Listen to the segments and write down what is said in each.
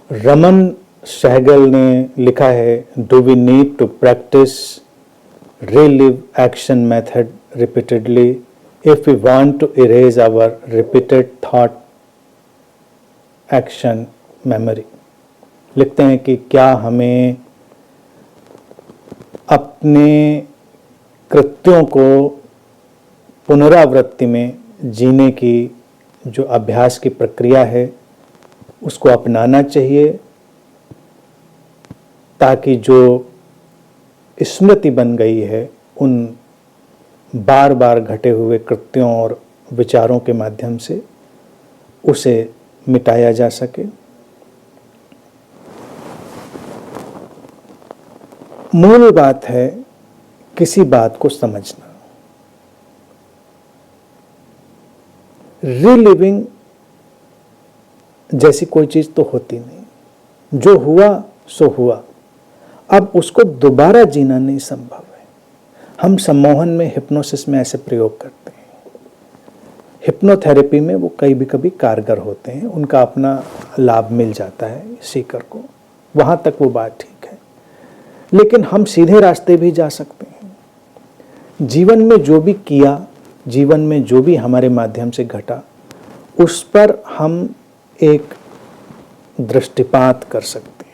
रमन सहगल ने लिखा है, do we need to practise relive action method repeatedly if we want to erase our repeated thought action memory। लिखते हैं कि क्या हमें अपने कृत्यों को पुनरावृत्ति में जीने की जो अभ्यास की प्रक्रिया है उसको अपनाना चाहिए, ताकि जो स्मृति बन गई है उन बार बार घटे हुए कृत्यों और विचारों के माध्यम से उसे मिटाया जा सके। मूल बात है किसी बात को समझना। रिलिविंग जैसी कोई चीज तो होती नहीं, जो हुआ सो हुआ, अब उसको दोबारा जीना नहीं संभव है। हम सम्मोहन में, हिप्नोसिस में ऐसे प्रयोग करते हैं, हिप्नोथेरेपी में वो कभी कारगर होते हैं, उनका अपना लाभ मिल जाता है सीकर को, वहां तक वो बात ठीक है। लेकिन हम सीधे रास्ते भी जा सकते हैं। जीवन में जो भी किया, जीवन में जो भी हमारे माध्यम से घटा, उस पर हम एक दृष्टिपात कर सकते हैं।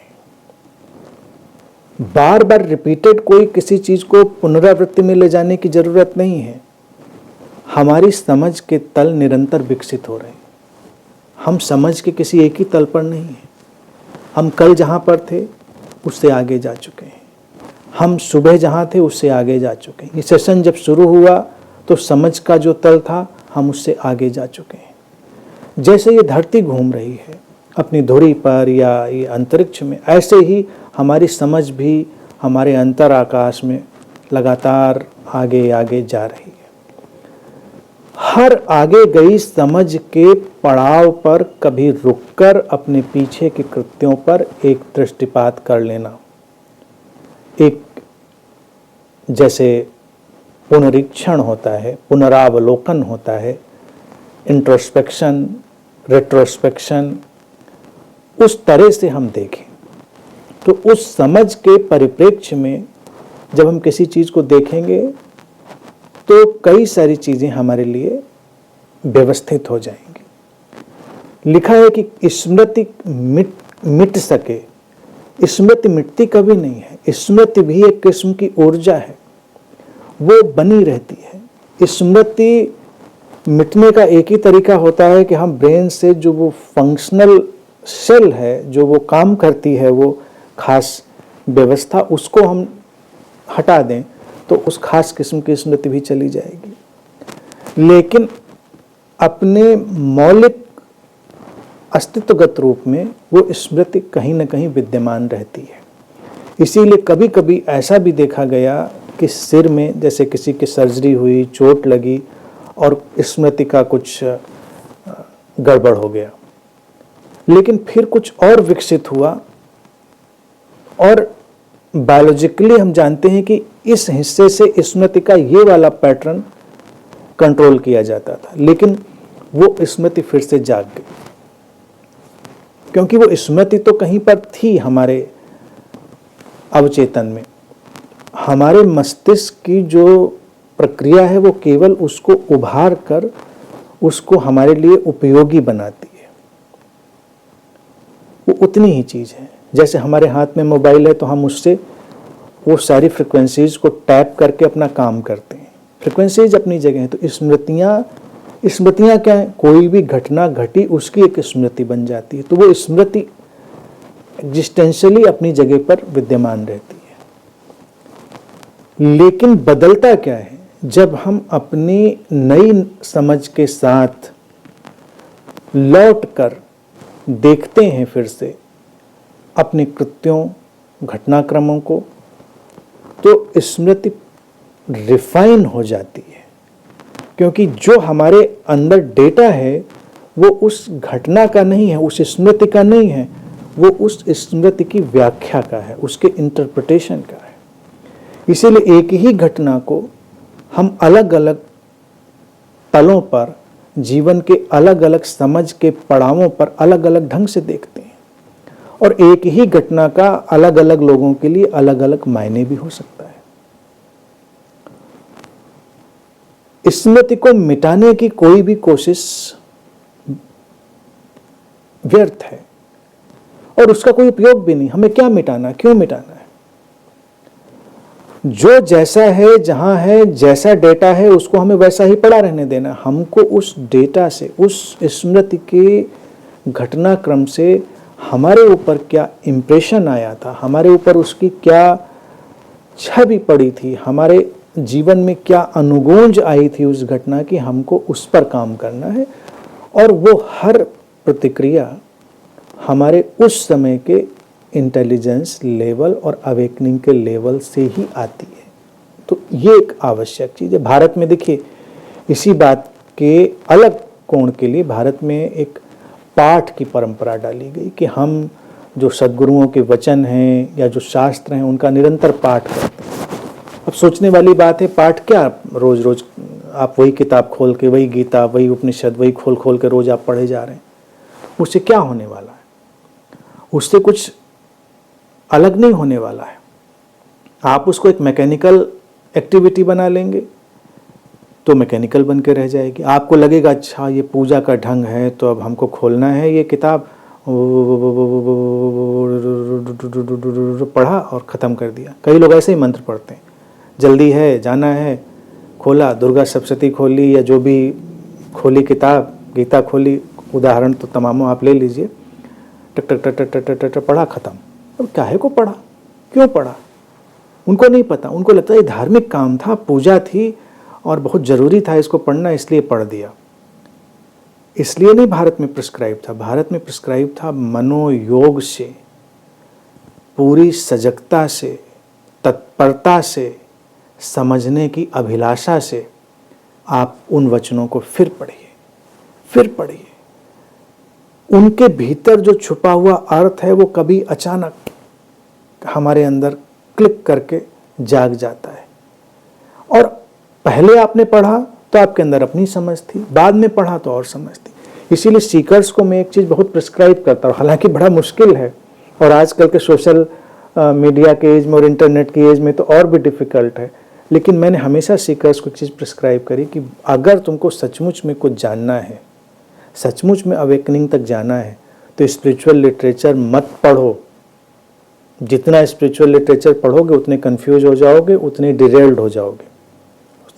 बार बार रिपीटेड कोई किसी चीज को पुनरावृत्ति में ले जाने की जरूरत नहीं है। हमारी समझ के तल निरंतर विकसित हो रहे हैं। हम समझ के किसी एक ही तल पर नहीं है। हम कल जहां पर थे उससे आगे जा चुके हैं, हम सुबह जहां थे उससे आगे जा चुके हैं। ये सेशन जब शुरू हुआ तो समझ का जो तल था हम उससे आगे जा चुके हैं। जैसे ये धरती घूम रही है अपनी धुरी पर या ये अंतरिक्ष में, ऐसे ही हमारी समझ भी हमारे अंतर आकाश में लगातार आगे आगे जा रही है। हर आगे गई समझ के पड़ाव पर कभी रुककर अपने पीछे के कृत्यों पर एक दृष्टिपात कर लेना, एक जैसे पुनरीक्षण होता है, पुनरावलोकन होता है, इंट्रोस्पेक्शन, रेट्रोस्पेक्शन, उस तरह से हम देखें तो उस समझ के परिप्रेक्ष्य में जब हम किसी चीज को देखेंगे तो कई सारी चीजें हमारे लिए व्यवस्थित हो जाएंगी। लिखा है कि स्मृति मिट सके, स्मृति मिटती कभी नहीं है। स्मृति भी एक किस्म की ऊर्जा है, वो बनी रहती है। स्मृति मिटने का एक ही तरीका होता है कि हम ब्रेन से जो वो फंक्शनल सेल है, जो वो काम करती है, वो खास व्यवस्था, उसको हम हटा दें तो उस खास किस्म की स्मृति भी चली जाएगी। लेकिन अपने मौलिक अस्तित्वगत रूप में वो स्मृति कहीं न कहीं विद्यमान रहती है। इसीलिए कभी कभी ऐसा भी देखा गया कि सिर में जैसे किसी की सर्जरी हुई, चोट लगी और स्मृति का कुछ गड़बड़ हो गया, लेकिन फिर कुछ और विकसित हुआ और बायोलॉजिकली हम जानते हैं कि इस हिस्से से स्मृति का ये वाला पैटर्न कंट्रोल किया जाता था, लेकिन वो स्मृति फिर से जाग गई, क्योंकि वो स्मृति तो कहीं पर थी हमारे अवचेतन में। हमारे मस्तिष्क की जो प्रक्रिया है वो केवल उसको उभार कर उसको हमारे लिए उपयोगी बनाती है। वो उतनी ही चीज है। जैसे हमारे हाथ में मोबाइल है तो हम उससे वो सारी फ्रिक्वेंसीज को टैप करके अपना काम करते हैं। फ्रिक्वेंसीज अपनी जगह है, तो स्मृतियाँ क्या है? कोई भी घटना घटी उसकी एक स्मृति बन जाती है, तो वो स्मृति एग्जिस्टेंशियली अपनी जगह पर विद्यमान रहती है। लेकिन बदलता क्या है? जब हम अपनी नई समझ के साथ लौट कर देखते हैं फिर से अपने कृत्यों, घटनाक्रमों को, तो स्मृति रिफाइन हो जाती है, क्योंकि जो हमारे अंदर डेटा है वो उस घटना का नहीं है, उस स्मृति का नहीं है, वो उस स्मृति की व्याख्या का है, उसके इंटरप्रिटेशन का है। इसीलिए एक ही घटना को हम अलग अलग तलों पर, जीवन के अलग अलग समझ के पड़ावों पर अलग अलग ढंग से देखते हैं। और एक ही घटना का अलग अलग लोगों के लिए अलग अलग मायने भी हो सकता है। स्मृति को मिटाने की कोई भी कोशिश व्यर्थ है और उसका कोई उपयोग भी नहीं। हमें क्या मिटाना, क्यों मिटाना है? जो जैसा है, जहां है, जैसा डेटा है, उसको हमें वैसा ही पड़ा रहने देना। हमको उस डेटा से, उस स्मृति के घटनाक्रम से हमारे ऊपर क्या इंप्रेशन आया था, हमारे ऊपर उसकी क्या छवि पड़ी थी, हमारे जीवन में क्या अनुगूंज आई थी उस घटना की, हमको उस पर काम करना है। और वो हर प्रतिक्रिया हमारे उस समय के इंटेलिजेंस लेवल और अवेकनिंग के लेवल से ही आती है। तो ये एक आवश्यक चीज़ है। भारत में देखिए, इसी बात के अलग कोण के लिए भारत में एक पाठ की परंपरा डाली गई कि हम जो सद्गुरुओं के वचन हैं या जो शास्त्र हैं उनका निरंतर पाठ करते हैं। अब सोचने वाली बात है, पाठ क्या रोज रोज आप वही किताब खोल के, वही गीता, वही उपनिषद, वही खोल खोल के रोज आप पढ़े जा रहे हैं, उससे क्या होने वाला है? उससे कुछ अलग नहीं होने वाला है। आप उसको एक मैकेनिकल एक्टिविटी बना लेंगे तो मैकेनिकल बन के रह जाएगी। आपको लगेगा अच्छा ये पूजा का ढंग है तो अब हमको खोलना है ये किताब, पढ़ा और ख़त्म कर दिया। कई लोग ऐसे ही मंत्र पढ़ते हैं, जल्दी है, जाना है, खोला दुर्गा सप्तशती खोली या जो भी खोली किताब, गीता खोली, उदाहरण तो तमामों आप ले लीजिए, टक टक टक टक टक टक पढ़ा, ख़त्म। अब काहे को पढ़ा, क्यों पढ़ा? उनको नहीं पता। उनको लगता है ये धार्मिक काम था, पूजा थी और बहुत ज़रूरी था इसको पढ़ना, इसलिए पढ़ दिया। इसलिए नहीं भारत में प्रिस्क्राइब था। भारत में प्रिस्क्राइब था मनोयोग से, पूरी सजगता से, तत्परता से, समझने की अभिलाषा से आप उन वचनों को फिर पढ़िए, फिर पढ़िए। उनके भीतर जो छुपा हुआ अर्थ है वो कभी अचानक हमारे अंदर क्लिक करके जाग जाता है। और पहले आपने पढ़ा तो आपके अंदर अपनी समझ थी, बाद में पढ़ा तो और समझ थी। इसीलिए सीकर्स को मैं एक चीज़ बहुत प्रिस्क्राइब करता हूँ, हालांकि बड़ा मुश्किल है और आजकल के सोशल मीडिया के एज में और इंटरनेट की एज में तो और भी डिफ़िकल्ट है, लेकिन मैंने हमेशा सीकर्स को एक चीज़ प्रिस्क्राइब करी कि अगर तुमको सचमुच में कुछ जानना है, सचमुच में अवेकनिंग तक जाना है, तो स्पिरिचुअल लिटरेचर मत पढ़ो। जितना स्पिरिचुअल लिटरेचर पढ़ोगे उतने कंफ्यूज हो जाओगे, उतने डिरेल्ड हो जाओगे।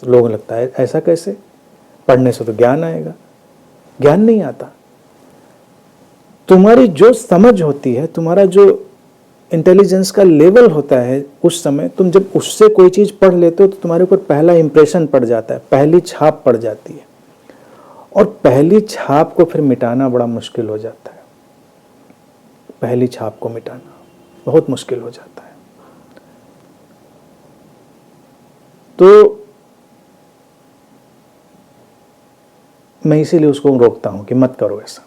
तो लोगों को लगता है ऐसा कैसे, पढ़ने से तो ज्ञान आएगा। ज्ञान नहीं आता। तुम्हारी जो समझ होती है, तुम्हारा जो इंटेलिजेंस का लेवल होता है, उस समय तुम जब उससे कोई चीज़ पढ़ लेते हो तो तुम्हारे ऊपर पहला इंप्रेशन पड़ जाता है, पहली छाप पड़ जाती है। और पहली छाप को फिर मिटाना बड़ा मुश्किल हो जाता है। पहली छाप को मिटाना बहुत मुश्किल हो जाता है। तो मैं इसीलिए उसको रोकता हूं कि मत करो ऐसा।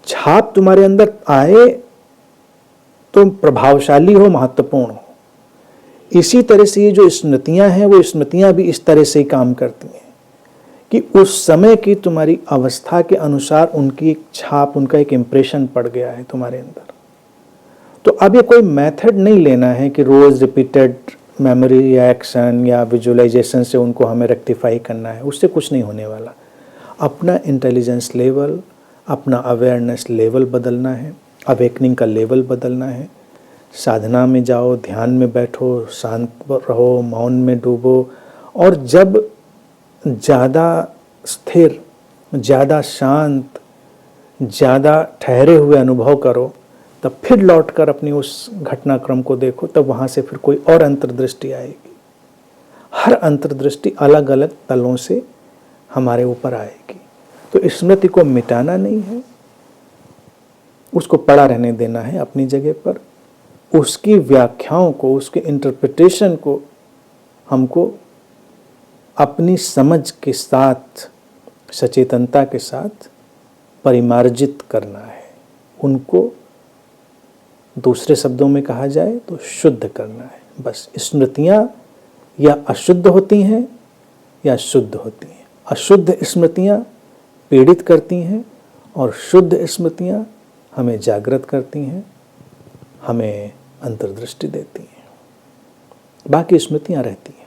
छाप तुम्हारे अंदर आए तो प्रभावशाली हो, महत्वपूर्ण हो। इसी तरह से ये जो स्मृतियां हैं, वो स्मृतियां भी इस तरह से ही काम करती हैं कि उस समय की तुम्हारी अवस्था के अनुसार उनकी एक छाप, उनका एक इम्प्रेशन पड़ गया है तुम्हारे अंदर। तो अब ये कोई मेथड नहीं लेना है कि रोज रिपीटेड मेमोरी या एक्शन या विजुअलाइजेशन से उनको हमें रेक्टिफाई करना है, उससे कुछ नहीं होने वाला। अपना इंटेलिजेंस लेवल, अपना अवेयरनेस लेवल बदलना है, अवेकनिंग का लेवल बदलना है। साधना में जाओ, ध्यान में बैठो, शांत रहो, मौन में डूबो, और जब ज़्यादा स्थिर, ज़्यादा शांत, ज़्यादा ठहरे हुए अनुभव करो, तब फिर लौटकर अपनी उस घटनाक्रम को देखो, तब वहाँ से फिर कोई और अंतर्दृष्टि आएगी। हर अंतर्दृष्टि अलग अलग तलों से हमारे ऊपर आएगी। तो स्मृति को मिटाना नहीं है, उसको पड़ा रहने देना है अपनी जगह पर। उसकी व्याख्याओं को, उसके इंटरप्रिटेशन को हमको अपनी समझ के साथ, सचेतनता के साथ परिमार्जित करना है। उनको दूसरे शब्दों में कहा जाए तो शुद्ध करना है। बस स्मृतियाँ या अशुद्ध होती हैं या शुद्ध होती हैं। अशुद्ध स्मृतियाँ पीड़ित करती हैं और शुद्ध स्मृतियाँ हमें जागृत करती हैं, हमें अंतर्दृष्टि देती हैं, बाकी स्मृतियाँ रहती हैं।